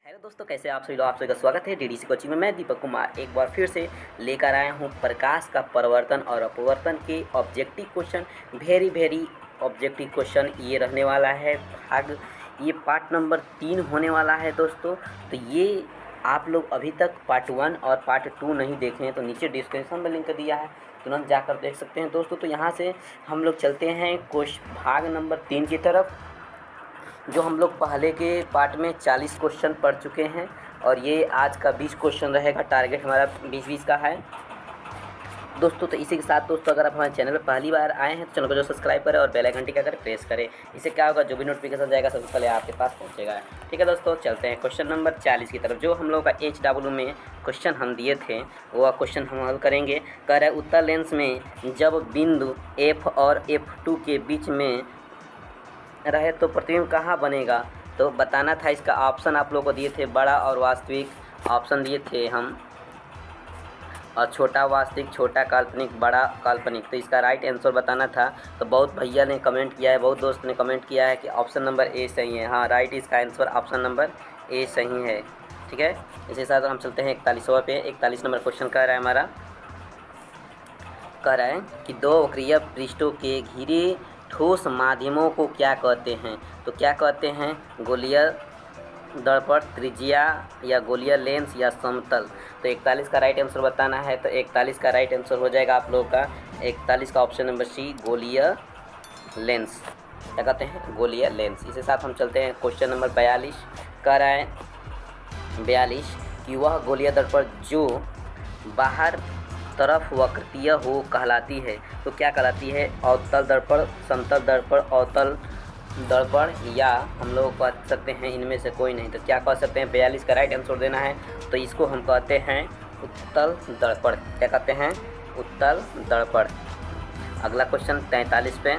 Hello दोस्तों, कैसे आप सभी लोग। आप सभी का स्वागत है डीडीसी कोचिंग में। मैं दीपक कुमार एक बार फिर से लेकर आया हूं प्रकाश का परिवर्तन और अपवर्तन के objective question. Very objective question ये रहने वाला है। ये पार्ट नंबर 3 होने वाला है दोस्तों। तो ये आप लोग अभी तक पार्ट 1 और पार्ट 2 नहीं देखे हैं तो नीचे डिस्क्रिप्शन में लिंक दिया है, तुरंत जाकर देख सकते हैं दोस्तों। तो यहाँ से हम लोग चलते हैं भाग नंबर 3 की तरफ, जो हम लोग पहले के पार्ट में 40 क्वेश्चन पढ़ चुके हैं और ये आज का 20 क्वेश्चन रहेगा। टारगेट हमारा 20-20 का है दोस्तों। तो इसी के साथ दोस्तों, अगर आप हमारे चैनल पर पहली बार आए हैं तो चैनल को जो सब्सक्राइब करें और बेल आइकन टिका करें, प्रेस करें। इससे क्या होगा, जो भी नोटिफिकेशन जाएगा सबसे पहले आपके पास पहुंचेगा। ठीक है दोस्तों, चलते हैं क्वेश्चन नंबर 40 की तरफ। जो हम लोग का HW में क्वेश्चन हम दिए थे वो क्वेश्चन हम हल करेंगे। कह रहे उत्तर लेंस में जब बिंदु F और F2 के बीच में रहे तो प्रतिबिंब कहाँ बनेगा, तो बताना था। इसका ऑप्शन आप लोगों को दिए थे, बड़ा और वास्तविक ऑप्शन दिए थे हम, और छोटा वास्तविक, छोटा काल्पनिक, बड़ा काल्पनिक। तो इसका राइट आंसर बताना था। तो बहुत भैया ने कमेंट किया है, बहुत दोस्त ने कमेंट किया है कि ऑप्शन नंबर ए सही है। हाँ, राइट इसका आंसर ऑप्शन नंबर ए सही है। ठीक है, इसी साथ हम चलते हैं 41वां पे। 41 नंबर क्वेश्चन कह रहा है हमारा, कह रहा है कि दो वक्रीय पृष्ठों के घिरे ठोस माध्यमों को क्या कहते हैं। तो क्या कहते हैं, गोलीय दर्पण, त्रिज्या, या गोलीय लेंस, या समतल। तो 41 का राइट आंसर बताना है। तो 41 का राइट आंसर हो जाएगा आप लोगों का 41 का ऑप्शन नंबर सी, गोलीय लेंस। क्या कहते हैं, गोलीय लेंस। इसी साथ हम चलते हैं क्वेश्चन नंबर 42। कह रहा है 42 कि वह गोलीय दर्पण जो बाहर तरफ वक्रीय हो कहलाती है। तो क्या कहलाती है, अवतल दर्पण, समतल दर्पण, अवतल दर्पण, या हम लोग कह सकते हैं इनमें से कोई नहीं। तो क्या कह सकते हैं, 42 का राइट आंसर देना है। तो इसको हम कहते हैं उत्तल दर्पण। क्या कहते हैं, उत्तल दर्पण। अगला क्वेश्चन 43 पे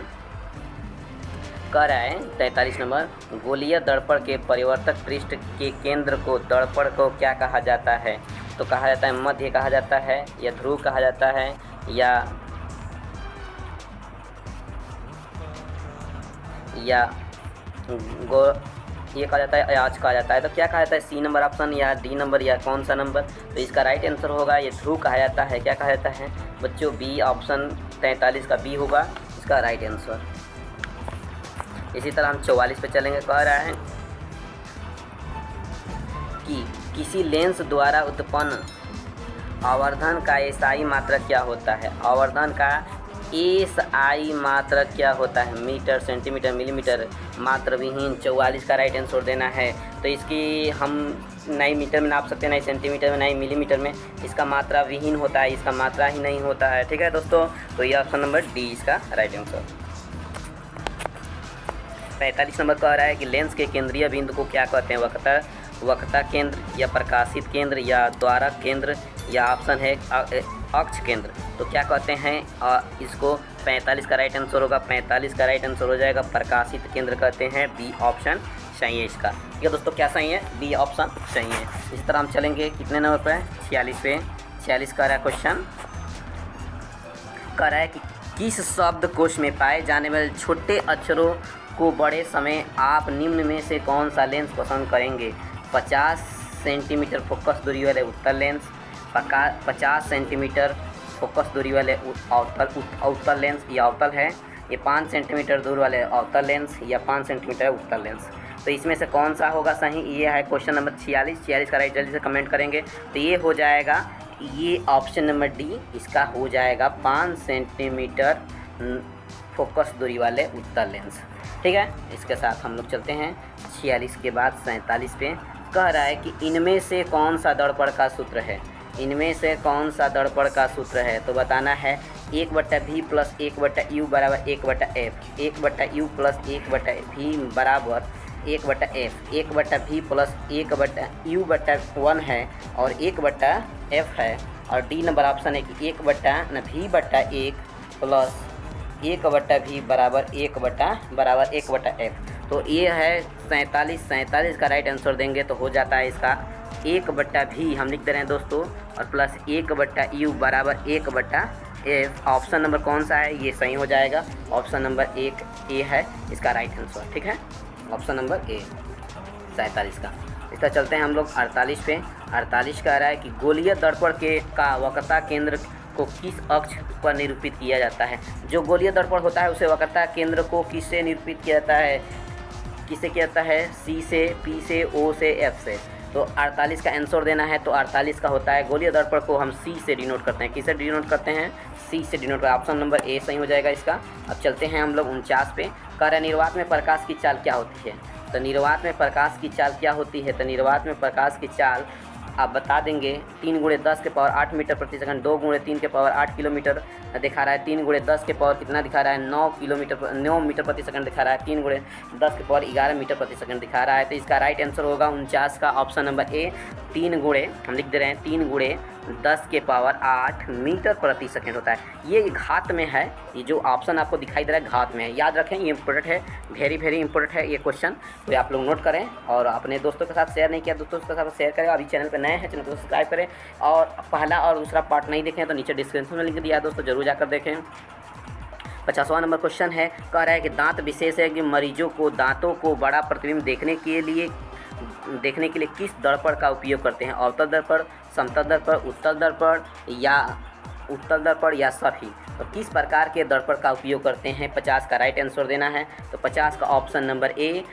कह रहा है 43 नंबर, गोलीय दर्पण के परिवर्तक पृष्ठ के केंद्र को दर्पण को क्या कहा जाता है। तो कहा जाता है मध्य कहा जाता है, या ध्रुव कहा जाता है, या ये कहा जाता है, अयाज कहा जाता है। तो क्या कहा जाता है, सी नंबर ऑप्शन, या डी नंबर, या कौन सा नंबर। तो इसका राइट आंसर होगा ये ध्रुव कहा जाता है। क्या कहा जाता है बच्चों, बी ऑप्शन 43 का बी होगा इसका राइट आंसर। इसी तरह हम 44 पे चलेंगे। कह रहा है कि किसी लेंस द्वारा उत्पन्न आवर्धन का एसआई मात्रक क्या होता है। आवर्धन का एसआई मात्रक क्या होता है, मीटर, सेंटीमीटर, मिलीमीटर, मात्र विहीन। 44 का राइट आंसर देना है। तो इसकी हम नहीं मीटर में नाप सकते, नहीं सेंटीमीटर में, नहीं मिलीमीटर में। इसका मात्रा विहीन होता है, इसका मात्रा ही नहीं होता है। ठीक है दोस्तों, तो ये ऑप्शन नंबर डी इसका राइट आंसर। 45 नंबर कह रहा है कि लेंस के केंद्रीय बिंदु को क्या कहते हैं, वक्रता केंद्र, या प्रकाशित केंद्र, या द्वारक केंद्र, या ऑप्शन है अक्ष केंद्र। तो क्या कहते हैं इसको, 45 का राइट आंसर होगा, 45 का राइट आंसर हो जाएगा प्रकाशित केंद्र कहते हैं। बी ऑप्शन सही है इसका। ठीक है दोस्तों, क्या सही है, बी ऑप्शन सही है। इसी तरह हम चलेंगे कितने नंबर पे, 46 पे। 46 का रहा क्वेश्चन, कह रहा है कि किस शब्दकोश में पाए जाने वाले छोटे अक्षरों को बड़े समय आप निम्न में से कौन सा लेंस पसंद करेंगे। 50 सेंटीमीटर फोकस दूरी वाले उत्तल लेंस, 50 सेंटीमीटर फोकस दूरी वाले अवतल लेंस, ये अवतल है। ये 5 सेंटीमीटर दूर वाले अवतल लेंस, या 5 सेंटीमीटर उत्तल लेंस। तो इसमें से कौन सा होगा सही, ये है क्वेश्चन नंबर 46 का राइट जल्दी से कमेंट करेंगे। तो ये हो जाएगा, ये ऑप्शन नंबर डी इसका हो जाएगा 5 सेंटीमीटर फोकस दूरी वाले उत्तल लेंस। ठीक है, इसके साथ हम लोग चलते हैं 46 के बाद 47 पे। कह रहा है कि इनमें से कौन सा दर्पण का सूत्र है, इनमें से कौन सा दर्पण का सूत्र है। तो बताना है 1/v प्लस 1/u बराबर 1/f, 1/u प्लस 1/v बराबर 1/f, 1/v प्लस 1/u/1 है और 1/f है। और डी नंबर ऑप्शन है कि 1/v/1 प्लस 1/v बराबर 1/f। तो ये है 47 का राइट आंसर देंगे तो हो जाता है इसका 1/v हम लिख दे रहे हैं दोस्तों, और प्लस 1/u बराबर 1/f। ऑप्शन नंबर कौन सा है, ये सही हो जाएगा। ऑप्शन नंबर 1 ए है इसका राइट आंसर। ठीक है, ऑप्शन नंबर ए 47 का। इस तरह चलते हैं हम लोग 48 पे। 48 कह रहा है कि गोलीय दर्पण के का वक्रता केंद्र को किस अक्ष पर निरूपित किया जाता है। जो गोलीय दर्पण होता है उसे वक्रता केंद्र को किससे निरूपित किया जाता है, किससे किया जाता है, सी से, पी से, ओ से, एफ से। तो 48 का आंसर देना है। तो 48 का होता है गोलीय दर्पण को हम सी से डिनोट करते हैं। किससे डिनोट करते हैं, सी से डिनोट करते हैं। ऑप्शन नंबर ए सही हो जाएगा इसका। अब चलते हैं हम लोग 49 पे। कह रहे निर्वात में प्रकाश की चाल क्या होती है। तो निर्वात में प्रकाश की चाल क्या होती है, तो निर्वात में प्रकाश की चाल आप बता देंगे 3 × 10 के पावर 8 मीटर प्रति सेकंड, 2 × 3 के पावर 8 किलोमीटर दिखा रहा है, 3 × 10 के पावर कितना दिखा रहा है, 9 मीटर प्रति सेकंड दिखा रहा है, 3 × 10 के पावर 11 मीटर प्रति सेकंड दिखा रहा है। तो इसका राइट आंसर होगा 49 का ऑप्शन नंबर ए, 3 × हम लिख दे रहे हैं 3 × 10 के पावर 8 मीटर प्रति सेकंड होता है। ये घात में है, ये जो ऑप्शन आपको दिखाई दे रहा है घात में है। याद रखें, ये इंपॉर्टेंट है, वेरी इंपॉर्टेंट है ये क्वेश्चन। तो आप लोग नोट करें और अपने दोस्तों के साथ शेयर नहीं किया, दोस्तों के साथ शेयर करें। अभी चैनल पर नए हैं, चैनल को सब्सक्राइब करें और पहला और दूसरा पार्ट नहीं देखें तो नीचे डिस्क्रिप्शन में लिंक दिया है दोस्तों, जरूर जाकर देखें। 50वां नंबर क्वेश्चन है, कह रहा है कि दांत विशेषज्ञ मरीजों को दांतों को बड़ा प्रतिबिंब देखने के लिए किस दर्पण का उपयोग करते हैं। अवतल दर्पण, समतल दर्पण, उत्तल दर्पण या सभी। तो किस प्रकार के दर्पण का उपयोग करते हैं, 50 का राइट आंसर देना है। तो 50 का ऑप्शन नंबर ए,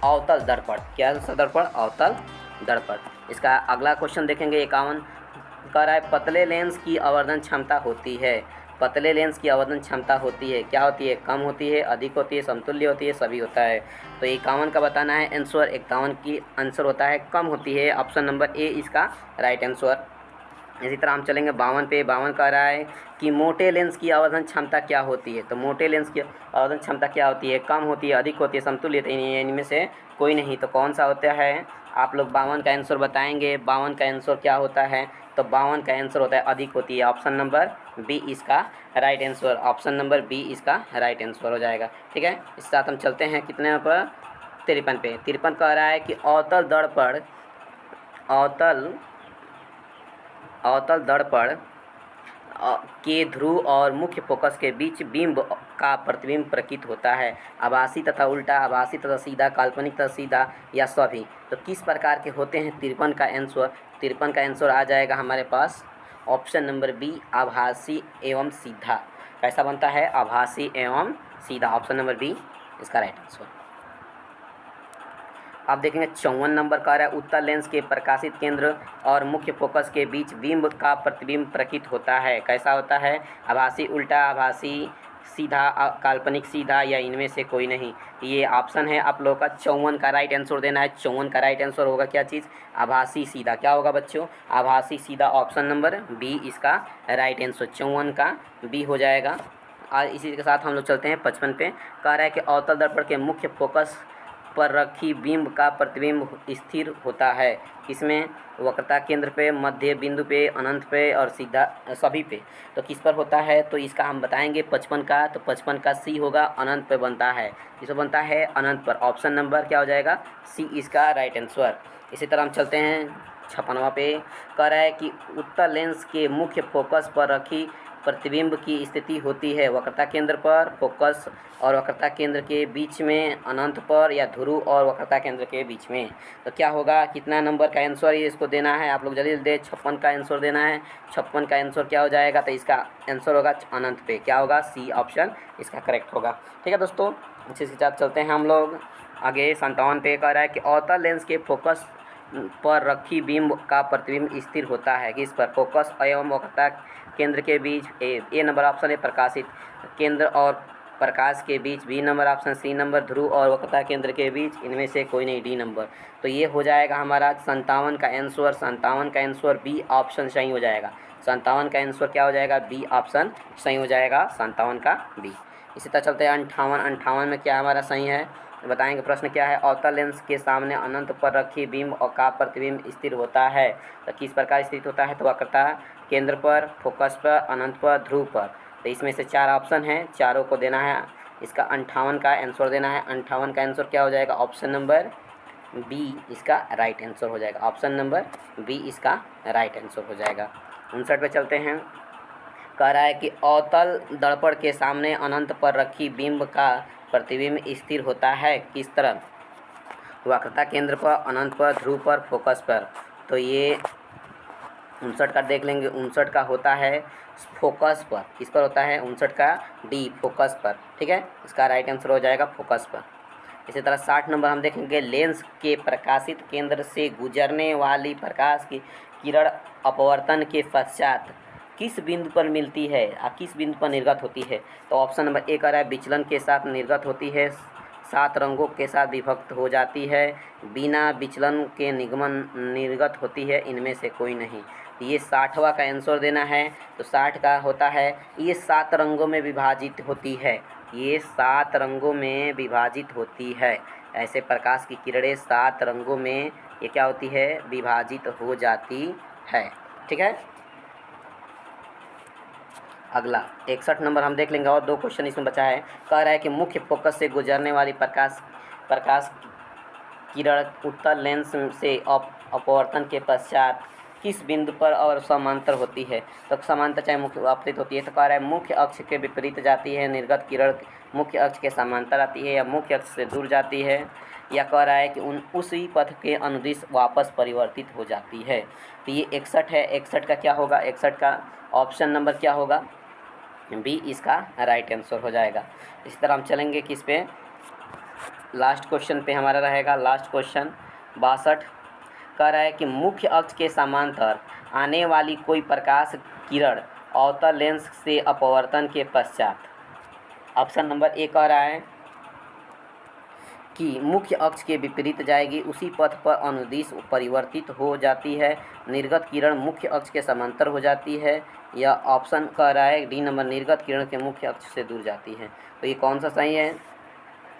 अवतल दर्पण। क्या दर्पण, अवतल दर्पण। इसका अगला क्वेश्चन देखेंगे 51। कह रहा है पतले लेंस की आवर्धन क्षमता होती है। पतले लेंस की आवर्धन क्षमता होती है, क्या होती है, कम होती है, अधिक होती है, समतुल्य होती है, सभी होता है। तो 51 का बताना है आंसर। 51 की आंसर होता है कम होती है, ऑप्शन नंबर ए इसका राइट आंसर। इसी तरह हम चलेंगे 52 पे। 52 कह रहा है कि मोटे लेंस की आवर्धन क्षमता क्या होती है। तो मोटे लेंस की आवर्धन क्षमता क्या होती है, कम होती है, अधिक होती है, समतुल्य होती है, इनमें से कोई नहीं। तो कौन सा होता है, आप लोग 52 का आंसर बताएंगे। 52 का आंसर क्या होता है, तो 52 का आंसर होता है अधिक होती है, ऑप्शन नंबर बी इसका right answer. Option number B इसका राइट आंसर हो जाएगा। ठीक है, इस साथ हम चलते हैं कितने पर, 53 पे। 53 कह रहा है कि अवतल दर्पण के ध्रुव और मुख्य फोकस के बीच बिंब का प्रतिबिंब प्रकीट होता है। आभासी तथा उल्टा, आभासी तथा सीधा, काल्पनिक तथा सीधा या सभी। तो किस प्रकार के होते हैं, 53 का आंसर। 53 का आंसर आ जाएगा हमारे पास ऑप्शन नंबर बी, आभासी एवं सीधा। कैसा बनता है, आभासी एवं सीधा, ऑप्शन नंबर बी इसका राइट आंसर। आप देखेंगे 54 नंबर कह रहा है उत्तल लेंस के प्रकाशित केंद्र और मुख्य फोकस के बीच बिंब का प्रतिबिंब प्रकीट होता है। कैसा होता है, आभासी उल्टा, आभासी सीधा, काल्पनिक सीधा या इनमें से कोई नहीं। ये ऑप्शन है आप लोगों का 54 का राइट आंसर देना है। 54 का राइट आंसर होगा क्या चीज़, आभासी सीधा। क्या होगा बच्चों, आभासी सीधा, ऑप्शन नंबर बी इसका राइट आंसर। 54 का बी हो जाएगा। और इसी के साथ हम लोग चलते हैं 55 पे। कह रहा है कि अवतल दर्पण के मुख्य फोकस पर रखी बिंब का प्रतिबिंब स्थिर होता है। किसमें, वक्रता केंद्र पे, मध्य बिंदु पे, अनंत पे और सीधा सभी पे। तो किस पर होता है, तो इसका हम बताएंगे 55 का। तो 55 का सी होगा, अनंत पे बनता है। किस पर बनता है, अनंत पर। ऑप्शन नंबर क्या हो जाएगा, सी इसका राइट आंसर। इसी तरह हम चलते हैं 56वां पे। कह रहा है कि उत्तल लेंस के मुख्य फोकस पर रखी प्रतिबिंब की स्थिति होती है वक्रता केंद्र पर, फोकस और वक्रता केंद्र के बीच में, अनंत पर या ध्रुव और वक्रता केंद्र के बीच में। तो क्या होगा, कितना नंबर का आंसर ये इसको देना है, आप लोग जल्दी दे। 56 का आंसर देना है। 56 का आंसर क्या हो जाएगा, तो इसका आंसर होगा अनंत पे। क्या होगा, सी ऑप्शन इसका करेक्ट होगा। ठीक है दोस्तों, अच्छे से साथ चलते हैं हम लोग आगे। 57 पे कह रहा है कि अवतल लेंस के फोकस पर रखी बिंब का प्रतिबिंब स्थिर होता है। किस पर, फोकस एवं वक्रता केंद्र के बीच। ए नंबर ऑप्शन है प्रकाशित केंद्र और प्रकाश के बीच। B number option, C number ध्रुव और वक्रता केंद्र के बीच, इनमें से कोई नहीं, डी नंबर। तो ये हो जाएगा हमारा 57 का आंसर। 57 का आंसर बी ऑप्शन सही हो जाएगा। 57 का आंसर क्या हो जाएगा, बी ऑप्शन सही हो जाएगा, 57 का बी। इसी तरह चलते हैं 58 में क्या हमारा सही है बताएंगे। प्रश्न क्या है, अवतल लेंस के सामने अनंत पर रखी बिंब और का प्रतिबिंब स्थिर होता है। तो किस प्रकार स्थित होता है, तो वक्रता केंद्र पर, फोकस पर, अनंत पर, ध्रुव पर। तो इसमें से 4 ऑप्शन हैं, चारों को देना है। इसका 58 का आंसर देना है। 58 का आंसर क्या हो जाएगा, ऑप्शन नंबर बी इसका राइट आंसर हो जाएगा। ऑप्शन नंबर बी इसका राइट आंसर हो जाएगा। 59 पे चलते हैं। कह रहा है कि अवतल दर्पण के सामने अनंत पर रखी बिंब का प्रतिबिंब स्थिर होता है। किस तरह, वक्रता केंद्र पर, अनंत पर, ध्रुव पर, फोकस पर। तो ये 59 का देख लेंगे। 59 का होता है फोकस पर। किस पर होता है? 59 का डी, फोकस पर। ठीक है, इसका राइट आंसर हो जाएगा फोकस पर। इसी तरह 60 नंबर हम देखेंगे, लेंस के प्रकाशित केंद्र से गुजरने वाली प्रकाश की किरण अपवर्तन के पश्चात किस बिंदु पर मिलती है और किस बिंदु पर निर्गत होती है? तो ऑप्शन नंबर ए कह रहा है विचलन के साथ निर्गत होती है, 7 रंगों के साथ विभक्त हो जाती है, बिना विचलन के निर्गत होती है, इनमें से कोई नहीं। ये 60वां का आंसर देना है। तो 60 का होता है ये 7 रंगों में विभाजित होती है। ये 7 रंगों में विभाजित होती है। ऐसे प्रकाश की किरणें 7 रंगों में ये क्या होती है? विभाजित हो जाती है। ठीक है, अगला 61 नंबर हम देख लेंगे और 2 क्वेश्चन इसमें बचा है। कह रहा है कि मुख्य फोकस से गुजरने वाली प्रकाश किरण उत्तल लेंस से अपवर्तन के पश्चात किस बिंदु पर और समांतर होती है? तो समांतर चाहे मुख्य अपवर्तित होती है। तो कह रहा है मुख्य अक्ष के विपरीत जाती है, निर्गत किरण मुख्य अक्ष के समांतर आती है, या मुख्य अक्ष से दूर जाती है, या कह रहा है कि उसी पथ के अनुदिश वापस परिवर्तित हो जाती है। तो ये 61 है। 61 का क्या होगा? 61 का ऑप्शन नंबर क्या होगा? बी इसका राइट आंसर हो जाएगा। इसी तरह हम चलेंगे किस पे? लास्ट क्वेश्चन पे हमारा रहेगा। लास्ट क्वेश्चन 62 कह रहा है कि मुख्य अक्ष के समांतर आने वाली कोई प्रकाश किरण अवतल लेंस से अपवर्तन के पश्चात, ऑप्शन नंबर ए कह रहा है कि मुख्य अक्ष के विपरीत जाएगी, उसी पथ पर अनुदिश परिवर्तित हो जाती है, निर्गत किरण मुख्य अक्ष के समांतर हो जाती है, या ऑप्शन कह रहा है डी नंबर निर्गत किरण के मुख्य अक्ष से दूर जाती है। तो ये कौन सा सही है?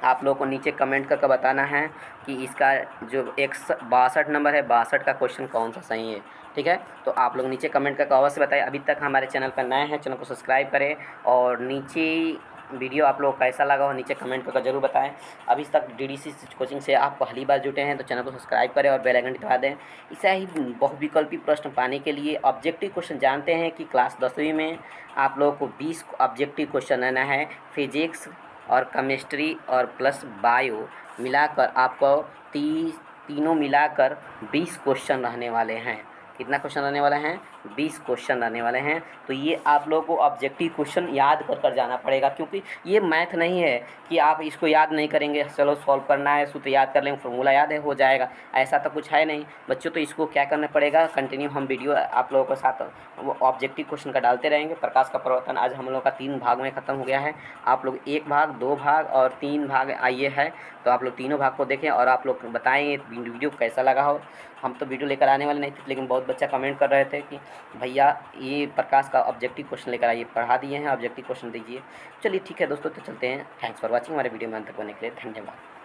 आप लोगों को नीचे कमेंट करके बताना है कि इसका जो 62 नंबर है, 62 का क्वेश्चन कौन सा सही है। ठीक है, तो आप लोग नीचे कमेंट करके अवश्य बताएं। अभी तक हमारे चैनल पर नए हैं, चैनल को सब्सक्राइब करें, और नीचे वीडियो आप लोग कैसा लगा हो नीचे कमेंट करके ज़रूर बताएं। अभी तक डीडीसी कोचिंग से आप पहली बार जुटे हैं तो चैनल को सब्सक्राइब करें और बेल आइकन दबा दें। ऐसा ही बहुविकल्पी प्रश्न पाने के लिए ऑब्जेक्टिव क्वेश्चन जानते हैं कि क्लास 10वीं में आप लोगों को 20 ऑब्जेक्टिव क्वेश्चन आना है। फिजिक्स और केमिस्ट्री और प्लस बायो मिलाकर आपको तीनों मिलाकर 20 क्वेश्चन रहने वाले हैं। कितना क्वेश्चन रहने वाले हैं? 20 क्वेश्चन रहने वाले हैं। तो ये आप लोगों को ऑब्जेक्टिव क्वेश्चन याद कर जाना पड़ेगा, क्योंकि ये मैथ नहीं है कि आप इसको याद नहीं करेंगे, चलो सॉल्व करना है सूत्र याद कर लेंगे, फार्मूला याद है हो जाएगा, ऐसा तो कुछ है नहीं बच्चों। तो इसको क्या करना पड़ेगा? कंटिन्यू हम वीडियो आप लोगों के साथ वो ऑब्जेक्टिव क्वेश्चन का डालते रहेंगे। प्रकाश का परिवर्तन आज हम लोग का 3 भाग में ख़त्म हो गया है। आप लोग 1 भाग, 2 भाग और 3 भाग आइए है, तो आप लोग तीनों भाग को देखें और आप लोग बताएँ वीडियो कैसा लगा हो। हम तो वीडियो लेकर आने वाले नहीं थे, लेकिन बहुत बच्चा कमेंट कर रहे थे कि भैया ये प्रकाश का ऑब्जेक्टिव क्वेश्चन लेकर आइए, पढ़ा दिए हैं, ऑब्जेक्टिव क्वेश्चन दीजिए। चलिए ठीक है दोस्तों, तो चलते हैं। Thanks for watching. हमारे वीडियो में अंत तक होने के लिए धन्यवाद।